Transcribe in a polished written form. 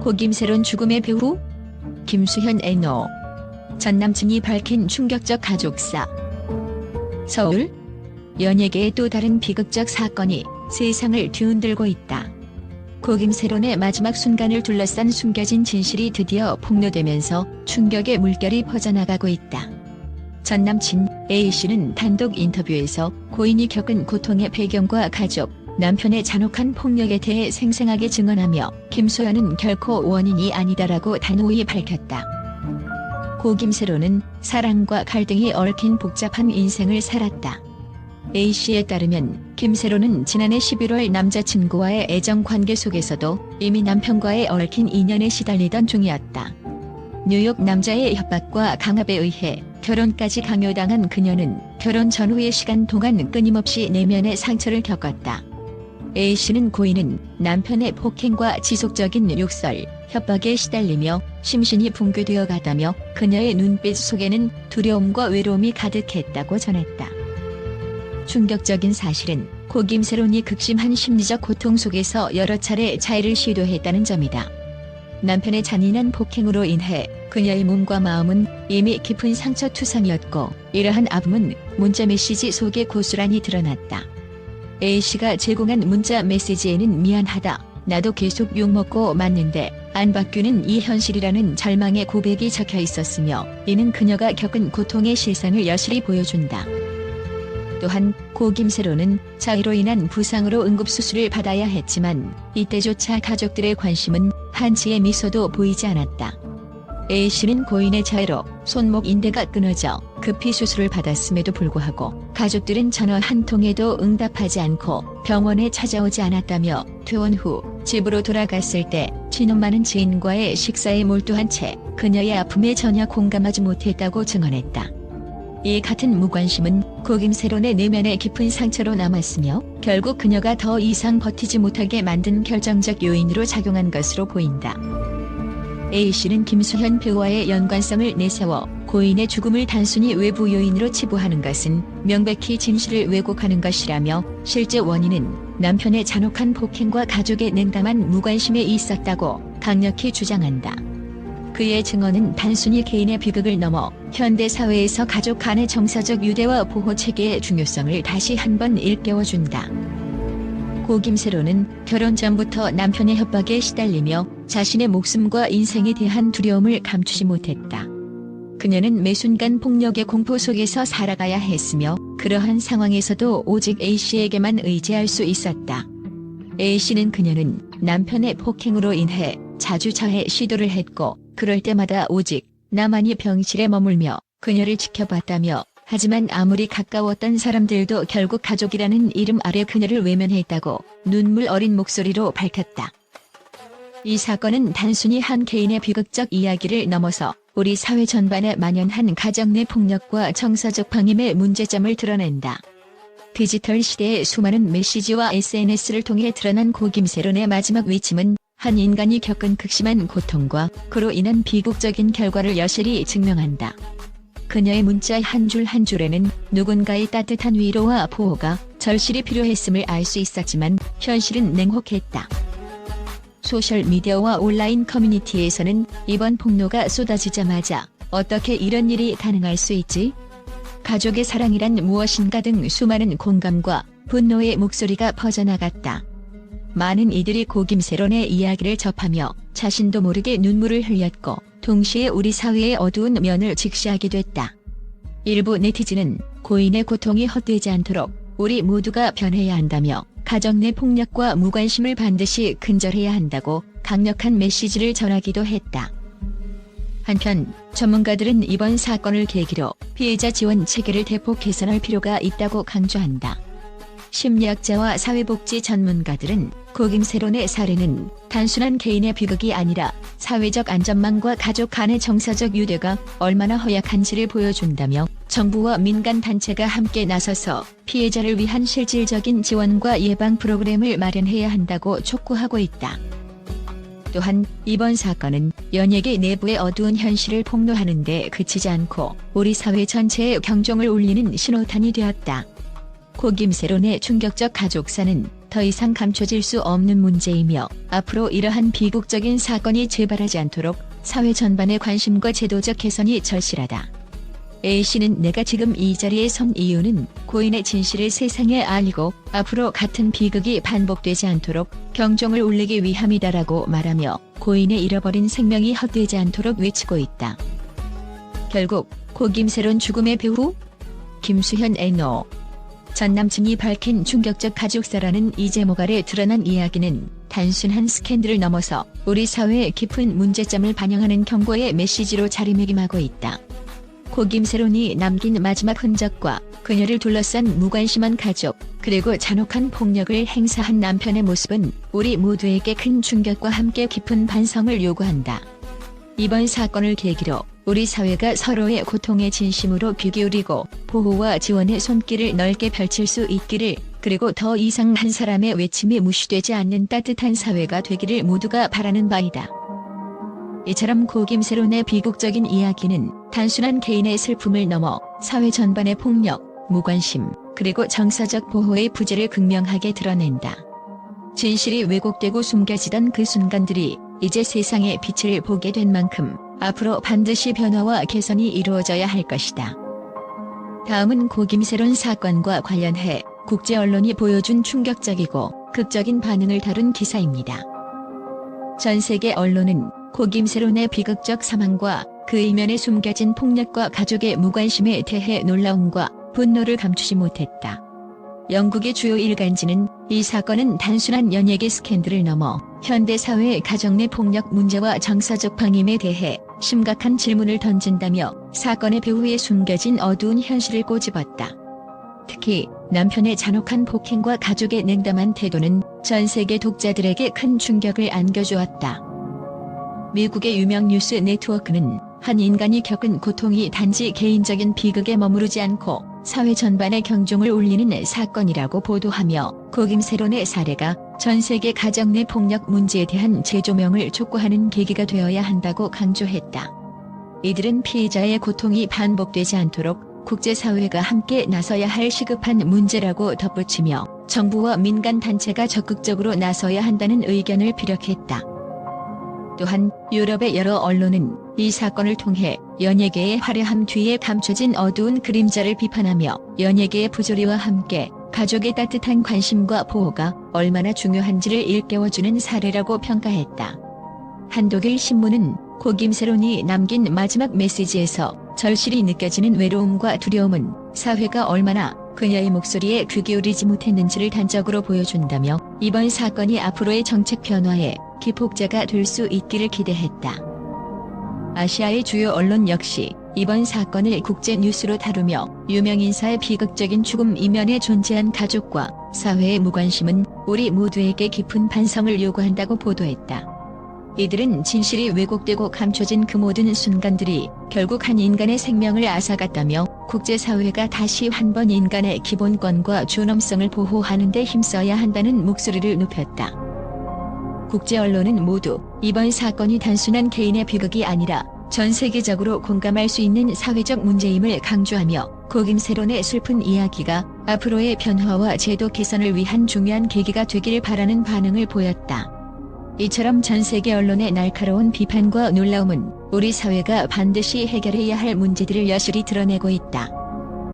고김새론 죽음의 배우? 김수현 애노. 전 남친이 밝힌 충격적 가족사. 서울? 연예계의 또 다른 비극적 사건이 세상을 뒤흔들고 있다. 고김새론의 마지막 순간을 둘러싼 숨겨진 진실이 드디어 폭로되면서 충격의 물결이 퍼져나가고 있다. 전 남친 A씨는 단독 인터뷰에서 고인이 겪은 고통의 배경과 가족, 남편의 잔혹한 폭력에 대해 생생하게 증언하며 김수현은 결코 원인이 아니다라고 단호히 밝혔다. 고김새론은 사랑과 갈등이 얽힌 복잡한 인생을 살았다. A씨에 따르면 김새론은 지난해 11월 남자친구와의 애정관계 속에서도 이미 남편과의 얽힌 인연에 시달리던 중이었다. 뉴욕 남자의 협박과 강압에 의해 결혼까지 강요당한 그녀는 결혼 전후의 시간 동안 끊임없이 내면의 상처를 겪었다. A씨는 고인은 남편의 폭행과 지속적인 욕설, 협박에 시달리며 심신이 붕괴되어 가다며 그녀의 눈빛 속에는 두려움과 외로움이 가득했다고 전했다. 충격적인 사실은 고김새론이 극심한 심리적 고통 속에서 여러 차례 자해를 시도했다는 점이다. 남편의 잔인한 폭행으로 인해 그녀의 몸과 마음은 이미 깊은 상처투성이었고 이러한 아픔은 문자 메시지 속에 고스란히 드러났다. A씨가 제공한 문자 메시지에는 미안하다. 나도 계속 욕먹고 맞는데 안 바뀌는 이 현실이라는 절망의 고백이 적혀 있었으며 이는 그녀가 겪은 고통의 실상을 여실히 보여준다. 또한 고김새론은 자해로 인한 부상으로 응급수술을 받아야 했지만 이때조차 가족들의 관심은 한치의 미소도 보이지 않았다. A씨는 고인의 자해로 손목 인대가 끊어져 급히 수술을 받았음에도 불구하고 가족들은 전화 한 통에도 응답하지 않고 병원에 찾아오지 않았다며 퇴원 후 집으로 돌아갔을 때 진원 많은 지인과의 식사에 몰두한 채 그녀의 아픔에 전혀 공감하지 못했다고 증언했다. 이 같은 무관심은 고김새론의 내면에 깊은 상처로 남았으며 결국 그녀가 더 이상 버티지 못하게 만든 결정적 요인으로 작용한 것으로 보인다. A씨는 김수현 배우와의 연관성을 내세워 고인의 죽음을 단순히 외부 요인으로 치부하는 것은 명백히 진실을 왜곡하는 것이라며 실제 원인은 남편의 잔혹한 폭행과 가족의 냉담한 무관심에 있었다고 강력히 주장한다. 그의 증언은 단순히 개인의 비극을 넘어 현대 사회에서 가족 간의 정서적 유대와 보호 체계의 중요성을 다시 한번 일깨워준다. 고김새론은 결혼 전부터 남편의 협박에 시달리며 자신의 목숨과 인생에 대한 두려움을 감추지 못했다. 그녀는 매 순간 폭력의 공포 속에서 살아가야 했으며 그러한 상황에서도 오직 A씨에게만 의지할 수 있었다. A씨는 그녀는 남편의 폭행으로 인해 자주 자해 시도를 했고 그럴 때마다 오직 나만이 병실에 머물며 그녀를 지켜봤다며 하지만 아무리 가까웠던 사람들도 결국 가족이라는 이름 아래 그녀를 외면했다고 눈물 어린 목소리로 밝혔다. 이 사건은 단순히 한 개인의 비극적 이야기를 넘어서 우리 사회 전반에 만연한 가정 내 폭력과 정서적 방임의 문제점을 드러낸다. 디지털 시대의 수많은 메시지와 SNS를 통해 드러난 고김새론의 마지막 위침은 한 인간이 겪은 극심한 고통과 그로 인한 비극적인 결과를 여실히 증명한다. 그녀의 문자 한 줄 한 줄에는 누군가의 따뜻한 위로와 보호가 절실히 필요했음을 알 수 있었지만 현실은 냉혹했다. 소셜미디어와 온라인 커뮤니티에서는 이번 폭로가 쏟아지자마자 어떻게 이런 일이 가능할 수 있지? 가족의 사랑이란 무엇인가 등 수많은 공감과 분노의 목소리가 퍼져나갔다. 많은 이들이 고김새론의 이야기를 접하며 자신도 모르게 눈물을 흘렸고 동시에 우리 사회의 어두운 면을 직시하게 됐다. 일부 네티즌은 고인의 고통이 헛되지 않도록 우리 모두가 변해야 한다며 가정 내 폭력과 무관심을 반드시 근절해야 한다고 강력한 메시지를 전하기도 했다. 한편 전문가들은 이번 사건을 계기로 피해자 지원 체계를 대폭 개선할 필요가 있다고 강조한다. 심리학자와 사회복지 전문가들은 고김새론의 사례는 단순한 개인의 비극이 아니라 사회적 안전망과 가족 간의 정서적 유대가 얼마나 허약한지를 보여준다며 정부와 민간 단체가 함께 나서서 피해자를 위한 실질적인 지원과 예방 프로그램을 마련해야 한다고 촉구하고 있다. 또한 이번 사건은 연예계 내부의 어두운 현실을 폭로하는 데 그치지 않고 우리 사회 전체의 경종을 울리는 신호탄이 되었다. 고김새론의 충격적 가족사는 더 이상 감춰질 수 없는 문제이며 앞으로 이러한 비극적인 사건이 재발하지 않도록 사회 전반의 관심과 제도적 개선이 절실하다. A씨는 내가 지금 이 자리에 선 이유는 고인의 진실을 세상에 알리고 앞으로 같은 비극이 반복되지 않도록 경종을 울리기 위함이다라고 말하며 고인의 잃어버린 생명이 헛되지 않도록 외치고 있다. 결국 고 김세론 죽음의 배후? 김수현 애노. 전 남친이 밝힌 충격적 가족사라는 이 제목 아래 드러난 이야기는 단순한 스캔들을 넘어서 우리 사회의 깊은 문제점을 반영하는 경고의 메시지로 자리매김하고 있다. 고 김세론이 남긴 마지막 흔적과 그녀를 둘러싼 무관심한 가족, 그리고 잔혹한 폭력을 행사한 남편의 모습은 우리 모두에게 큰 충격과 함께 깊은 반성을 요구한다. 이번 사건을 계기로 우리 사회가 서로의 고통에 진심으로 귀 기울이고 보호와 지원의 손길을 넓게 펼칠 수 있기를, 그리고 더 이상 한 사람의 외침이 무시되지 않는 따뜻한 사회가 되기를 모두가 바라는 바이다. 이처럼 고 김세론의 비극적인 이야기는 단순한 개인의 슬픔을 넘어 사회 전반의 폭력, 무관심, 그리고 정서적 보호의 부재를 극명하게 드러낸다. 진실이 왜곡되고 숨겨지던 그 순간들이 이제 세상의 빛을 보게 된 만큼 앞으로 반드시 변화와 개선이 이루어져야 할 것이다. 다음은 고 김세론 사건과 관련해 국제 언론이 보여준 충격적이고 극적인 반응을 다룬 기사입니다. 전 세계 언론은 고 김세론의 비극적 사망과 그 이면에 숨겨진 폭력과 가족의 무관심에 대해 놀라움과 분노를 감추지 못했다. 영국의 주요 일간지는 이 사건은 단순한 연예계 스캔들을 넘어 현대사회의 가정 내 폭력 문제와 정서적 방임에 대해 심각한 질문을 던진다며 사건의 배후에 숨겨진 어두운 현실을 꼬집었다. 특히 남편의 잔혹한 폭행과 가족의 냉담한 태도는 전 세계 독자들에게 큰 충격을 안겨주었다. 미국의 유명 뉴스 네트워크는 한 인간이 겪은 고통이 단지 개인적인 비극에 머무르지 않고 사회 전반에 경종을 울리는 사건이라고 보도하며 고 김세론의 사례가 전 세계 가정 내 폭력 문제에 대한 재조명을 촉구하는 계기가 되어야 한다고 강조했다. 이들은 피해자의 고통이 반복되지 않도록 국제사회가 함께 나서야 할 시급한 문제라고 덧붙이며 정부와 민간단체가 적극적으로 나서야 한다는 의견을 피력했다. 또한 유럽의 여러 언론은 이 사건을 통해 연예계의 화려함 뒤에 감춰진 어두운 그림자를 비판하며 연예계의 부조리와 함께 가족의 따뜻한 관심과 보호가 얼마나 중요한지를 일깨워주는 사례라고 평가했다. 한 독일 신문은 고 김세론이 남긴 마지막 메시지에서 절실히 느껴지는 외로움과 두려움은 사회가 얼마나 그녀의 목소리에 귀 기울이지 못했는지를 단적으로 보여준다며 이번 사건이 앞으로의 정책 변화에 기폭제가 될 수 있기를 기대했다. 아시아의 주요 언론 역시 이번 사건을 국제 뉴스로 다루며 유명인사의 비극적인 죽음 이면에 존재한 가족과 사회의 무관심은 우리 모두에게 깊은 반성을 요구한다고 보도했다. 이들은 진실이 왜곡되고 감춰진 그 모든 순간들이 결국 한 인간의 생명을 앗아갔다며 국제사회가 다시 한 번 인간의 기본권과 존엄성을 보호하는 데 힘써야 한다는 목소리를 높였다. 국제 언론은 모두 이번 사건이 단순한 개인의 비극이 아니라 전 세계적으로 공감할 수 있는 사회적 문제임을 강조하며 고 김세론의 슬픈 이야기가 앞으로의 변화와 제도 개선을 위한 중요한 계기가 되길 바라는 반응을 보였다. 이처럼 전 세계 언론의 날카로운 비판과 놀라움은 우리 사회가 반드시 해결해야 할 문제들을 여실히 드러내고 있다.